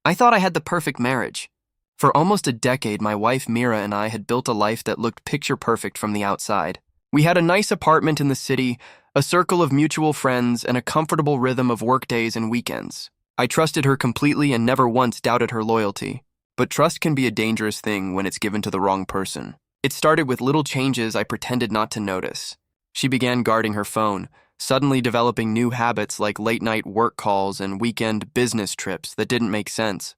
I thought I had the perfect marriage. For almost a decade, my wife Meera and I had built a life that looked picture perfect from the outside. We had a nice apartment in the city, a circle of mutual friends, and a comfortable rhythm of workdays and weekends. I trusted her completely and never once doubted her loyalty. But trust can be a dangerous thing when it's given to the wrong person. It started with little changes I pretended not to notice. She began guarding her phone, suddenly developing new habits like late-night work calls and weekend business trips that didn't make sense.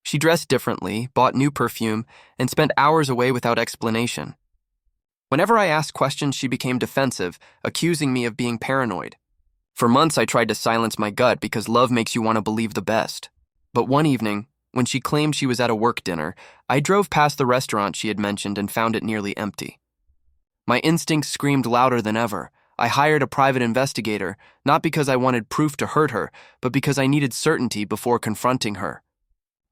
She dressed differently, bought new perfume, and spent hours away without explanation. Whenever I asked questions, she became defensive, accusing me of being paranoid. For months, I tried to silence my gut because love makes you want to believe the best. But one evening, when she claimed she was at a work dinner, I drove past the restaurant she had mentioned and found it nearly empty. My instincts screamed louder than ever. I hired a private investigator, not because I wanted proof to hurt her, but because I needed certainty before confronting her.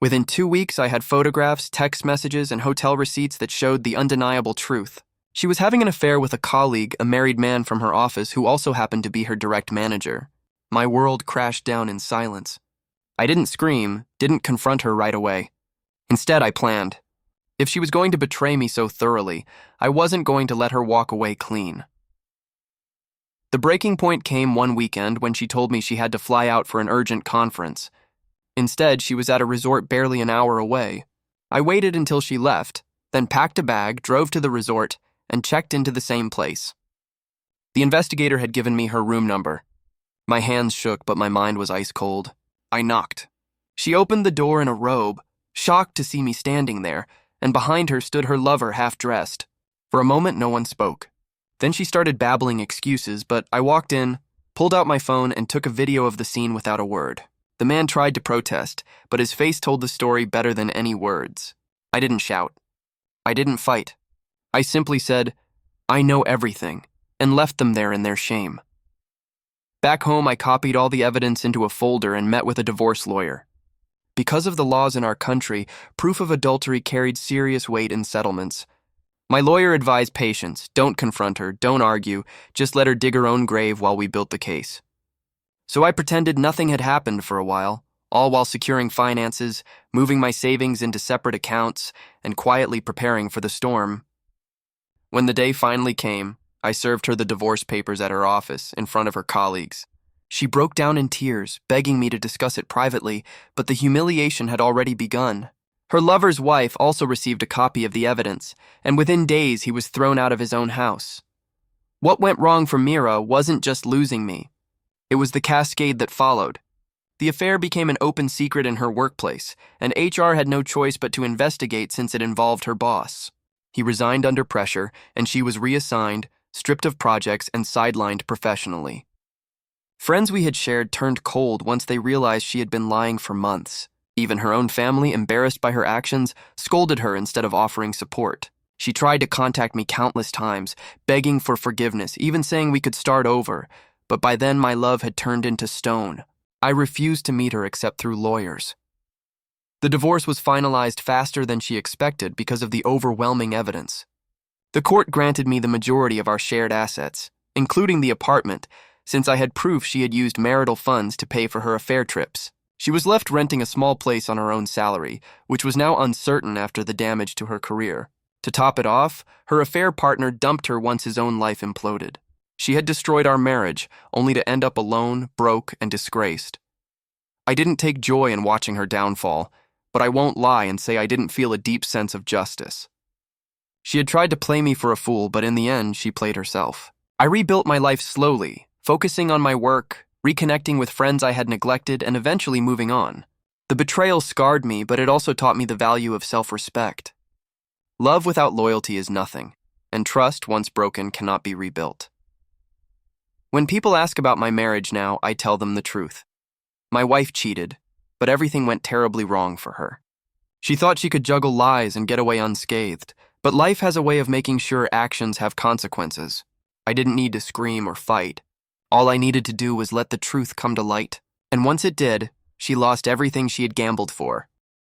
Within 2 weeks, I had photographs, text messages, and hotel receipts that showed the undeniable truth. She was having an affair with a colleague, a married man from her office who also happened to be her direct manager. My world crashed down in silence. I didn't scream, didn't confront her right away. Instead, I planned. If she was going to betray me so thoroughly, I wasn't going to let her walk away clean. The breaking point came one weekend when she told me she had to fly out for an urgent conference. Instead, she was at a resort barely an hour away. I waited until she left, then packed a bag, drove to the resort, and checked into the same place. The investigator had given me her room number. My hands shook, but my mind was ice cold. I knocked. She opened the door in a robe, shocked to see me standing there, and behind her stood her lover half-dressed. For a moment, no one spoke. Then she started babbling excuses, but I walked in, pulled out my phone, and took a video of the scene without a word. The man tried to protest, but his face told the story better than any words. I didn't shout. I didn't fight. I simply said, "I know everything," and left them there in their shame. Back home, I copied all the evidence into a folder and met with a divorce lawyer. Because of the laws in our country, proof of adultery carried serious weight in settlements. My lawyer advised patience. Don't confront her, don't argue, just let her dig her own grave while we built the case. So I pretended nothing had happened for a while, all while securing finances, moving my savings into separate accounts, and quietly preparing for the storm. When the day finally came, I served her the divorce papers at her office, in front of her colleagues. She broke down in tears, begging me to discuss it privately, but the humiliation had already begun. Her lover's wife also received a copy of the evidence, and within days he was thrown out of his own house. What went wrong for Meera wasn't just losing me. It was the cascade that followed. The affair became an open secret in her workplace, and HR had no choice but to investigate since it involved her boss. He resigned under pressure, and she was reassigned, stripped of projects, and sidelined professionally. Friends we had shared turned cold once they realized she had been lying for months. Even her own family, embarrassed by her actions, scolded her instead of offering support. She tried to contact me countless times, begging for forgiveness, even saying we could start over, but by then my love had turned into stone. I refused to meet her except through lawyers. The divorce was finalized faster than she expected because of the overwhelming evidence. The court granted me the majority of our shared assets, including the apartment, since I had proof she had used marital funds to pay for her affair trips. She was left renting a small place on her own salary, which was now uncertain after the damage to her career. To top it off, her affair partner dumped her once his own life imploded. She had destroyed our marriage, only to end up alone, broke, and disgraced. I didn't take joy in watching her downfall, but I won't lie and say I didn't feel a deep sense of justice. She had tried to play me for a fool, but in the end, she played herself. I rebuilt my life slowly, focusing on my work, reconnecting with friends I had neglected, and eventually moving on. The betrayal scarred me, but it also taught me the value of self-respect. Love without loyalty is nothing, and trust, once broken, cannot be rebuilt. When people ask about my marriage now, I tell them the truth. My wife cheated, but everything went terribly wrong for her. She thought she could juggle lies and get away unscathed, but life has a way of making sure actions have consequences. I didn't need to scream or fight. All I needed to do was let the truth come to light. And once it did, she lost everything she had gambled for.